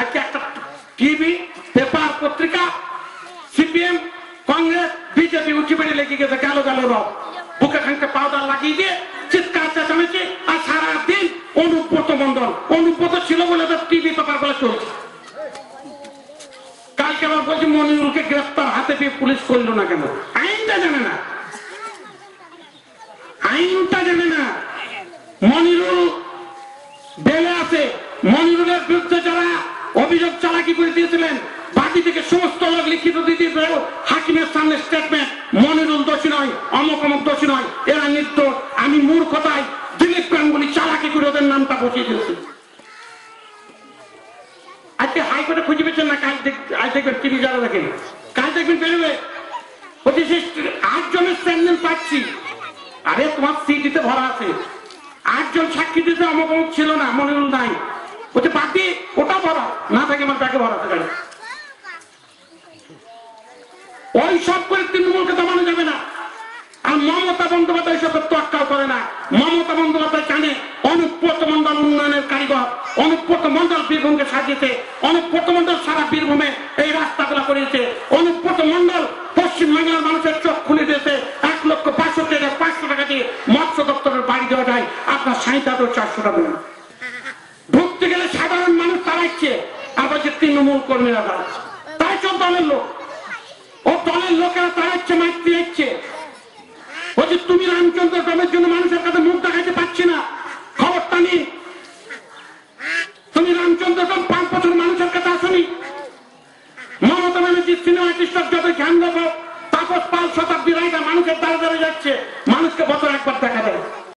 আজকে একটা TV paper পত্রিকা সিপিএম কংগ্রেস বিজেপি উঠে বেড়ে লেগে গেছে গেল গেল রব বুকে খানিকটা পাউডার লাগিয়ে দিয়ে চিৎকার চেঁচামেচি আর সারাদিন অনুব্রত মন্ডল অনুব্রত ছিল বলে তো টিভি পেপার গুলো চলছে। কালকে আবার বলছি মনিরুলকে গ্রেফতার হাতে পেয়ে পুলিশ করলো না কেন? আইনটা জানে না, আইনটা জানে না। মনিরুল বেলে আছে, মনিরুলের বিরুদ্ধে যারা অভিযোগ চালাকি করে দিয়েছিলেন বাকি থেকে সমস্ত লোক লিখিত দিয়ে দিয়েছিল হাকিমের সামনে স্টেটমেন্ট, মনিরুল দোষী নয়, অমুক অমুক দোষী নয়, এরা নির্দোষ। আমি মূর্খতায় দিলীপ গাঙ্গুলি চালাকি করে ওদের নামটা বসিয়ে দিয়েছি। আজকে হাইকোর্টে খুঁজে পেয়েছেন না? কাজ দেখবেন টিভি যারা দেখেন, কাজ দেখবেন বেরোবে 8 জনের স্ট্যান্ডমেন্ট পাচ্ছি। আরে তোমার সিটিতে ভরা আছে, 8 জন সাক্ষী দিতে অমুক অমুক ছিল না, মনিরুল নাই, ওতে বাকি ওটা ভরা না থাকে আমার ব্যাগে ভরা থাকে। ওই সব করে তৃণমূলকে দমানো যাবে না। আর মমতা বন্দ্যোপাধ্যায় সব তোয়াক্কা করে না। মমতা বন্দ্যোপাধ্যায় জানে অনুব্রত মন্ডল উন্নয়নের কারিগর, অনুব্রত মন্ডল বীরভূমকে সাজিয়েছে, অনুব্রত মন্ডল সারা বীরভূমে এই রাস্তাগুলো করিয়েছে, অনুব্রত মন্ডল পশ্চিমবাংলার মানুষের চোখ খুলে দিয়েছে। 1,62,500 টাকা দিয়ে মৎস্য দপ্তরের বাড়ি দেওয়া যায়, আপনার 400 টাকা ঢুকতে গেলে সাধারণ মানুষ তাড়াচ্ছে, আবার যে তৃণমূল কর্মীরা দাঁড়াচ্ছে, তাই সব দলের লোক, ও দলের লোকেরা তাড়াচ্ছে, মাইক দিচ্ছে। বলছে তুমি রামচন্দ্র দলের জন্য মানুষের কাছে মুখ দেখাইতে পারছি না,